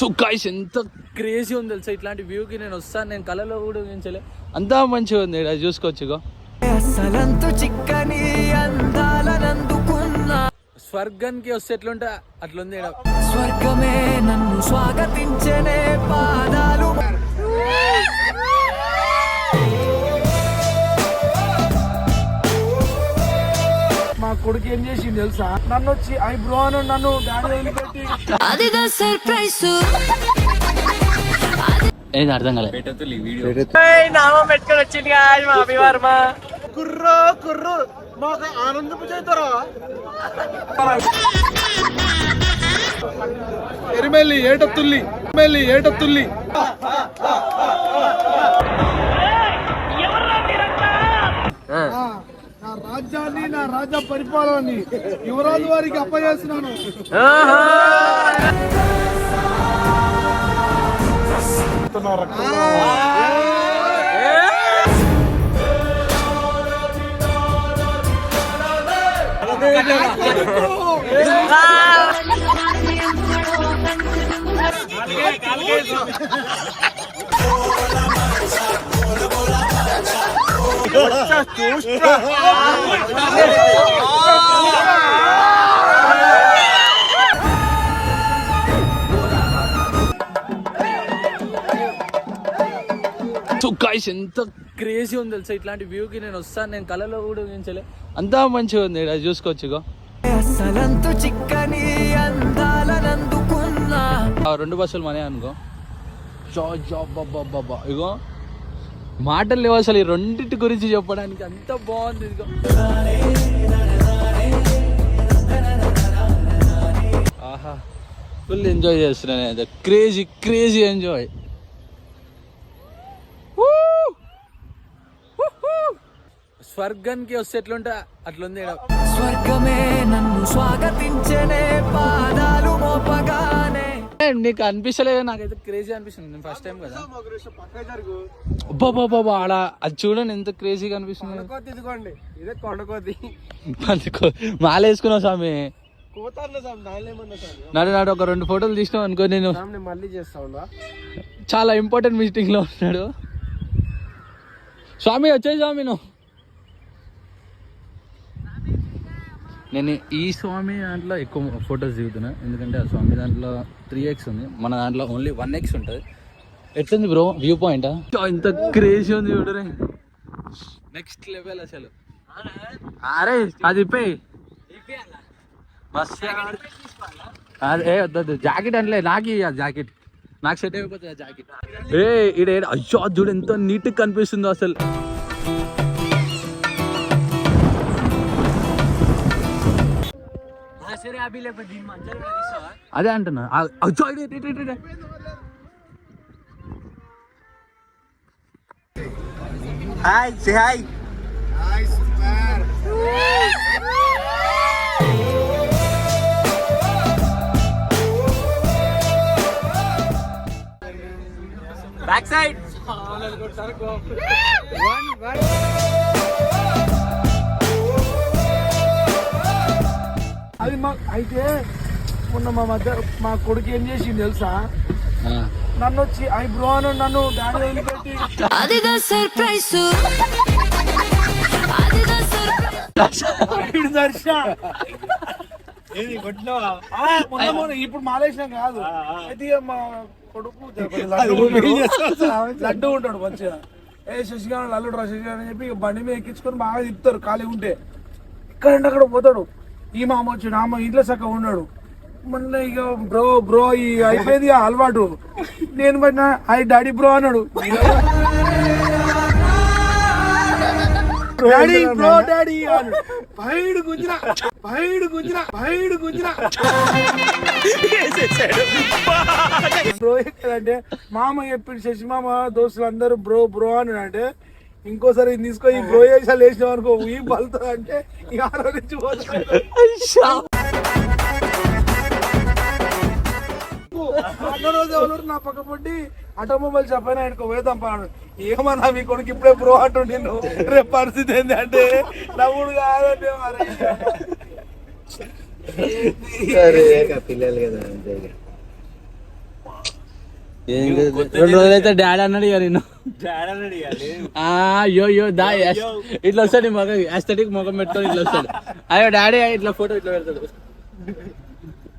So guys ఎంత crazy ఉంది తెలుసా, ఇట్లాంటి వ్యూకి నేను వస్తాను, నేను కళలో కూడా ఊహించలే, అంతా మంచిగా ఉంది. అది చూసుకోవచ్చు. స్వర్గానికి వస్తే ఎట్లుంటా అట్లుంది. స్వర్గమే నన్ను స్వాగతించనే పాదాలు. మా కొడుకు ఏం చేసింది తెలుసా, నన్ను వచ్చి ఐ బ్రో అని నన్ను డాడీ వదిలిపెట్టి ఏది అర్థం కాలేదు. నామం పెట్టుకొని వచ్చింది మా అభివర్మ. కుర్రో కుర్రు మాకు ఆనందపు చేస్తారా ఎరిమెల్లి ఏటత్తుల్లి ఏటత్తుల్లి. నా రాజ్యాన్ని, నా రాజ్య పరిపాలనని యువరాజు వారికి అప్పచేస్తున్నాను. సో గైస్ ఎంత క్రేజీ ఉంది తెలుసా, ఇట్లాంటి వ్యూకి నేను వస్తాను, నేను కళలో కూడా ఊహించలే, అంతా మంచిగా ఉంది. అది చూసుకోవచ్చు. రెండు బస్సులు మనే అనుకో. ఇగో మాటలు లేవు అసలు ఈ రెండింటి గురించి చెప్పడానికి, అంత బాగుంది. ఇదిగో ఆహా, ఫుల్ ఎంజాయ్ చేస్తున్నాను అయితే, క్రేజీ క్రేజీ ఎంజాయ్. స్వర్గానికి వస్తే ఎట్లుంటా అట్లుంది. స్వర్గమే నన్ను స్వాగతించనే పాదాలు మోపగానే. నీకు అనిపిస్తలేదు? నాకైతే క్రేజీ అనిపిస్తుంది. నేను ఫస్ట్ టైం కదా. బాబా ఆడ అది చూడండి ఎంత క్రేజీగా అనిపిస్తుంది. మాల వేసుకున్నావు స్వామి. నాడు ఒక 2 ఫోటోలు తీసినావు అనుకో, నేను మళ్ళీ చేస్తా. చాలా ఇంపార్టెంట్ మీటింగ్ లో ఉన్నాడు స్వామి. వచ్చే స్వామి నువ్వు. నేను ఈ స్వామి దాంట్లో ఎక్కువ ఫొటోస్ దిగుతున్నా, ఎందుకంటే ఆ స్వామి దాంట్లో 3x ఉంది, మన దాంట్లో ఓన్లీ 1x ఉంటుంది. ఎట్లుంది బ్రో వ్యూ పాయింట్? ఇంత క్రేజీ ఉంది చూడరే, నెక్స్ట్ లెవెల్ అసలు. అరే అది ఇప్పేయి మస్తు. అదే వద్దు జాకెట్ అంటే నాకు జాకెట్, నాకు సెట్ అయిపోతుంది ఆ జాకెట్. అయ్యో చూడు ఎంత నీట్గా కనిపిస్తుందో అసలు. అదే అంటున్నా. Hi say hi. Back side అది అయితే మొన్న మా మధ్య మా కొడుకు ఏం చేసింది తెలుసా, నన్ను వచ్చి ఐ బ్రో అని నన్ను డాడీ వదిలిపెట్టి ఇప్పుడు మాలేసినాం కాదు. అయితే మా కొడుకు లడ్డు ఉంటాడు మంచిగా, శశిగారు అల్లుడు రా శశిగారు అని చెప్పి బండి మీద ఎక్కించుకొని బాగా తిప్పుతారు. ఖాళీ ఉంటే ఇక్కడ అక్కడ పోతాడు. ఈ మామ వచ్చాడు, ఆమె ఇంట్లో చక్కగా ఉన్నాడు. మొన్న ఇక బ్రో ఈ అయిపోయింది అలవాటు. నేను పడిన ఐ డాడీ బ్రో అన్నాడు. డాడీ బ్రో డాడీ అన్నాడు. పైడు గుంజిరా బ్రో ఎక్కడంటే మామ చెప్పిండు, శశి మామ దోస్తులు అందరూ బ్రో అన్నాడు. అంటే ఇంకోసారి తీసుకొని ఈ బ్రో వేసాలు వేసినాం అనుకో ఈ బలుతుంది అంటే ఇక నుంచి రోజు ఎవరు నా పక్క పొట్టి ఆటోమొబైల్ షాప్ అయినా ఆయనకు వేద్దాం పాడు. ఏమన్నా మీ కొడుకు ఇప్పుడే బ్రో అంటుండే, రేపు పరిస్థితి ఏంటి అంటే నవ్వుడు కాదంటే మరి పిల్లలు కదా. 2 రోజులైతే డాడీ అన్నాడు ఇక నేను అయ్యో దా ఇట్లా వస్తాడు ఈ మొగ యాస్థెటిక్ మొగం పెట్టుకొని ఇట్లా వస్తాడు. అయ్యో డాడీ ఇట్లా ఫోటో ఇట్లా పెడతాడు.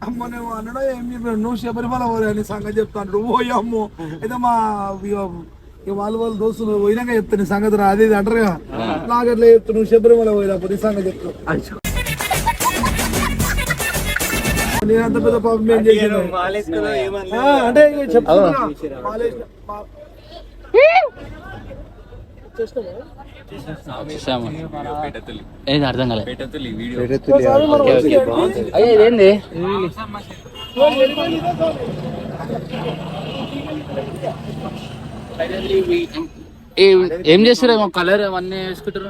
అమ్మ నువ్వు అన్నాడో ఏం చెప్పాడు, నువ్వు శబరిమల పోయని సంగతి చెప్తాను. ఓ అమ్మో అయితే మా వాళ్ళు దోస్తులు పోయినాక చెప్తాను సంగతి రా అది అంటారు కదా, నాకు ఎట్లా చెప్తాను నువ్వు శబరిమల పోయినప్పుడు ఈ సంగతి చెప్తాను. నేను అంత పెద్ద పాపం ఏం చేసాను అంటే చెప్తాను ఏది అర్థం కాలేదు. ఏంది ఏం చేస్తారు కలర్ అవన్నీ వేసుకుంటారు.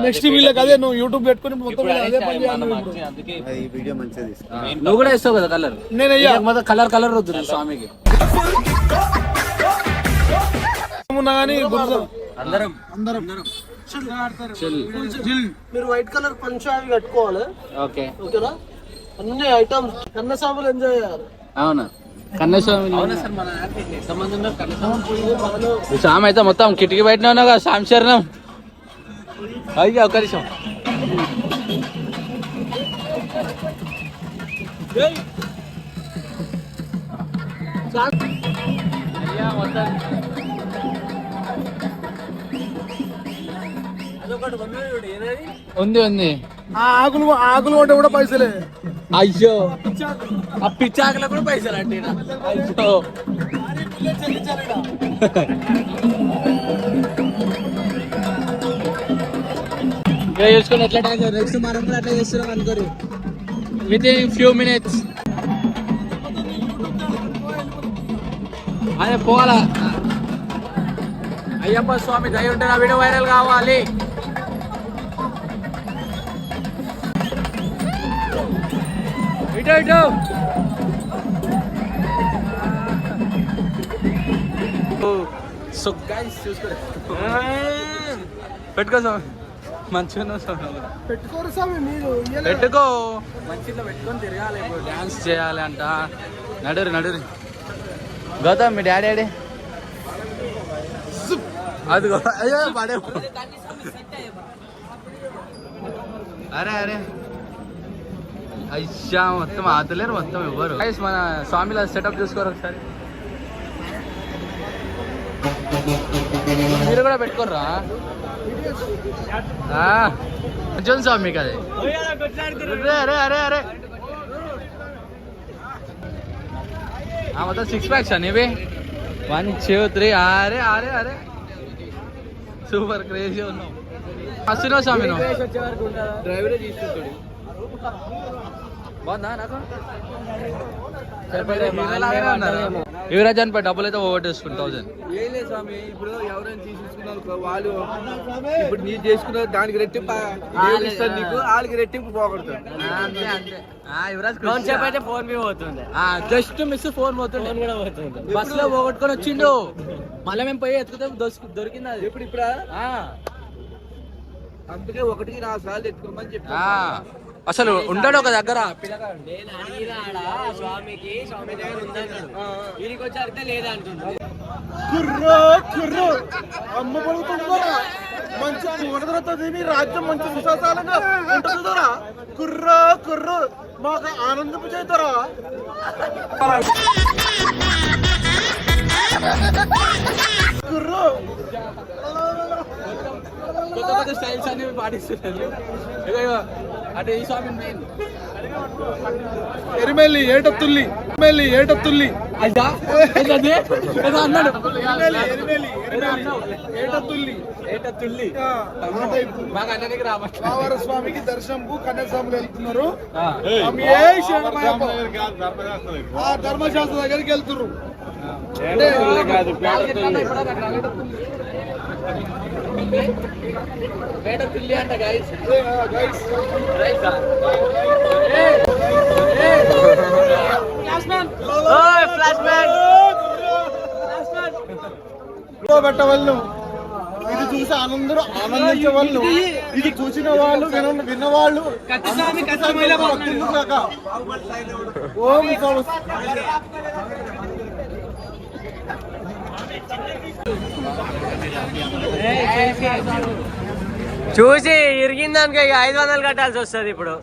నెక్స్ట్ వీళ్ళకి అదే నువ్వు యూట్యూబ్ పెట్టుకుని మొత్తం అదే పని చేయాలి. నువ్వు కూడా వేస్తావు కదా కలర్. నేను మొత్తం కలర్ కలర్ వద్దు స్వామికి. మీరు వైట్ కలర్ పంచాంగి కట్టుకోవాలి. ఓకే ఓకేనా, అన్ని ఐటమ్స్ కన్నస్వాములు ఎంజాయ్ చేయాలి. అవునా కన్నస్వామి స్వామి అయితే మొత్తం కిటికీ బయటనే ఉన్నావు కదా స్వామి శరణం. అయ్యా ఒక్క నిమిషం ఉంది ఉంది. ఆకులు కొంటే కూడా పైసలే. అయ్యో ఆ పిచ్చాకులకు కూడా పైసలు అంటే అయ్యో చూసుకొని ఎట్లా నెక్స్ట్ మనం కూడా అట్లా చేస్తున్నాం అనుకోరు విత్ ఇన్ ఫ్యూ మినిట్స్. అదే పోవాలా అయ్యప్ప స్వామి దయ ఉంటే నా వీడియో వైరల్ కావాలి. ఇటు ఇటు సో గైస్ చూసుకో పెట్టుకో స్వామి మంచిగా పెట్టుకోరు స్వామి మీరు పెట్టుకో మంచిగా పెట్టుకొని తిరగాలి. ఇప్పుడు డాన్స్ చేయాలి అంట. నడురు నడురు గౌతమ్ మీ డాడీ డాడీ అది అయ్యో పడే. అరే అరే అయ్యా మొత్తం ఆతలేరు మొత్తం ఎవరు. మన స్వామిలో సెటప్ చూసుకోరు ఒకసారి. మీరు కూడా పెట్టుకోర్రా కొంచెం స్వామి మీకు అది. అరే అరే అరే మొత్తం 6 ప్యాక్స్ అనేవి 1 2 3 అరే అరే అరే సూపర్ క్రేజీ ఉన్నావు. వస్తున్నావు స్వామి నువ్వు డ్రైవరే తీసుకుంటాడు. బాగుందా నాకు యువరాజ్ అని డబ్బులు అయితే ఓవర్ 1000. ఏం లేదు స్వామి, ఇప్పుడు ఎవరైనా తీసుకున్నారు వాళ్ళు ఇప్పుడు నీ చేసుకున్న దానికి రెట్టింపు నీకు వాళ్ళకి రెట్టింపు పోగొడతారు. అంతే అంతే. యువరాజ్ ఫోన్ పోతుంది జస్ట్ మిస్ ఫోన్ పోతుంది బస్ లో పోగొట్టుకొని వచ్చిండు. మళ్ళీ మేము పోయి ఎత్తుకుతే దొరికింది అది. ఇప్పుడు అందుకే 1కి 4 సార్లు ఎత్తుకోమని చెప్పి అసలు ఉంటాడు ఒక దగ్గర. అమ్మ పడుతుందా మంచి మొదలవుతుంది రాజ్యం మంచి విశ్వాసాలుగా ఉంటుందా. కుర్రో కుర్రో మాకు ఆనందపు చేస్తారా. కుర్రో కొత్త కొత్త స్టైల్స్ అనేవి పాటిస్తున్నారు. అంటే ఈ స్వామి మెయిన్ ఎరిమెల్లి ఏటత్తుల్లి ఏటత్తుల్లి అన్నాడు. ఏటత్తుల్లి మాకు అన్నకి రామర స్వామికి దర్శనంకు కన్యాస్వాములు వెళ్తున్నారు. ధర్మశాస్త్ర దగ్గరికి వెళ్తున్నారు. ఏటత్తుల్లి అంట గైస్. పెట్టవాళ్ళు ఇది చూసి అందరూ ఆనందించే వాళ్ళు, ఇది చూసిన వాళ్ళు విన్నవాళ్ళు ఓం చూసి ఇరిగిందానికి ఇక 500 కట్టాల్సి వస్తుంది ఇప్పుడు.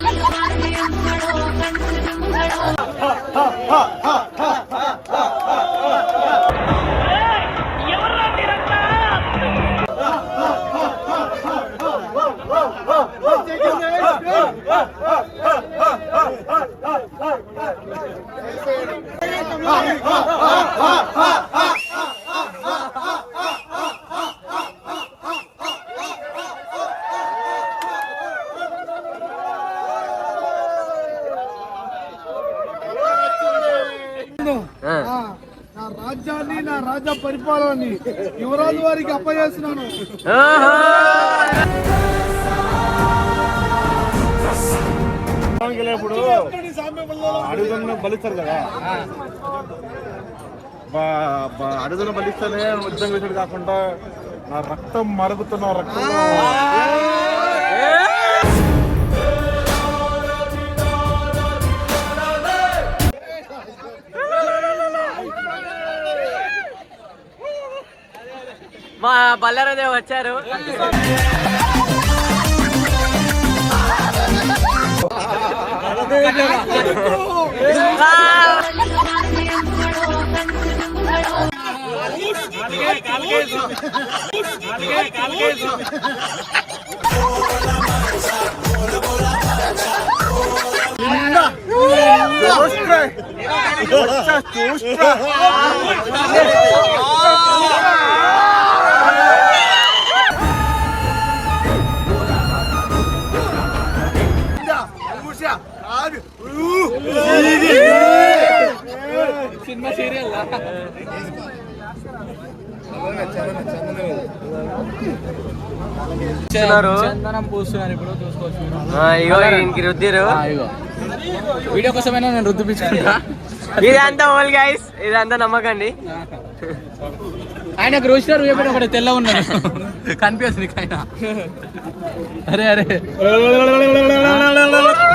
నా రాజ్యాన్ని, నా రాజ్య పరిపాలనని యువరాజు వారికి అప్పచేస్తున్నాను. ఇప్పుడు అడుగుదలను బలిస్తారు కదా, అడుగుదలను బలిస్తేనే యుద్ధం వేసేది కాకుండా నా రక్తం మరుగుతున్న రక్తం మా బల్లారదేవ్ వచ్చారు. సినిమా సీరియల్ చందనం పూస్తున్నారు ఇప్పుడు చూసుకోవచ్చు. ఇగో ఇంక రుద్దిరు. వీడియో కోసమైనా నేను రుద్దిపించుకుంటా. ఇదంతా ఓల్ గైస్, ఇదంతా నమ్మకండి. ఆయనకు రుచిలో రుయ్యబెట్టి ఒకటి తెల్ల ఉన్నాడు కనిపిస్తుంది ఆయన. అరే అరే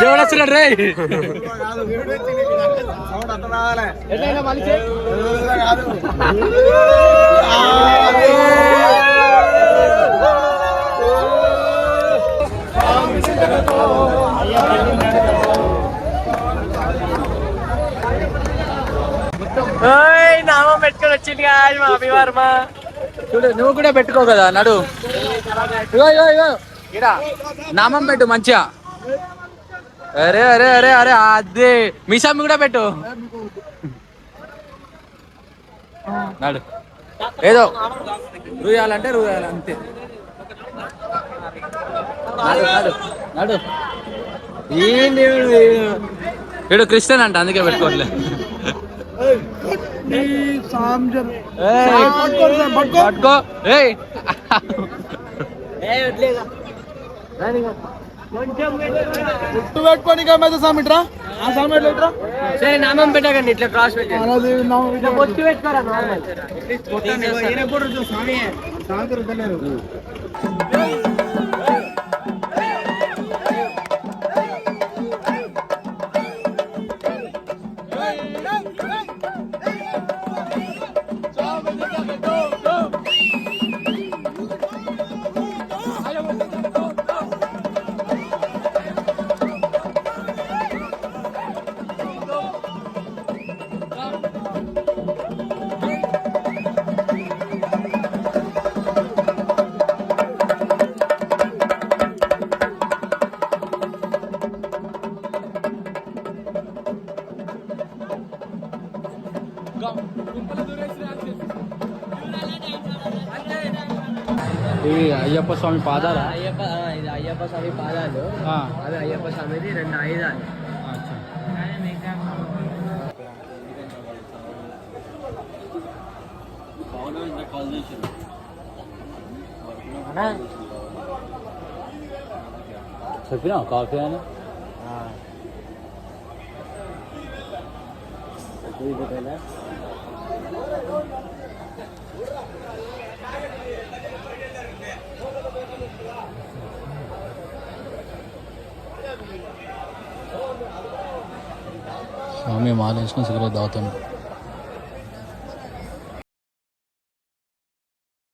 దేవుడు వచ్చినాడు రే. నామం పెట్టుకొని వచ్చింది మా అభివర్మ. చూడు నువ్వు కూడా పెట్టుకో కదా నడు. ఇగో ఇగో ఇగో ఇడా నామం పెట్టు మంచిగా. అరే అరే అరే అరే అదే మీసామి కూడా పెట్టు. నడు ఏదో రుయాలంటే రుయాలి అంతే. నడు నడు నడు. ఏంటి వీడు క్రిస్టియన్ అంట అందుకే పెట్టుకోవట్లేదు. పట్టుకో ఏయ్ గుట్టు పెట్టుకొని సామిట్రా ఆ సామెట్ లేట్రా. సరే నామం పెట్టకండి, ఇట్లా క్రాస్ పెట్టండి. బొట్టు పెట్టుకోరా నార్మల్. ఇవి అయ్యప్ప స్వామి పాదాలా? ఇది అయ్యప్ప స్వామి పాదాలు. అవి అయ్యప్ప స్వామిది 2 ఆయుధాలు. చెప్పినా కాఫీ అని స్వామి మాల వేసుకొని సిగరెట్ తాగుతాను.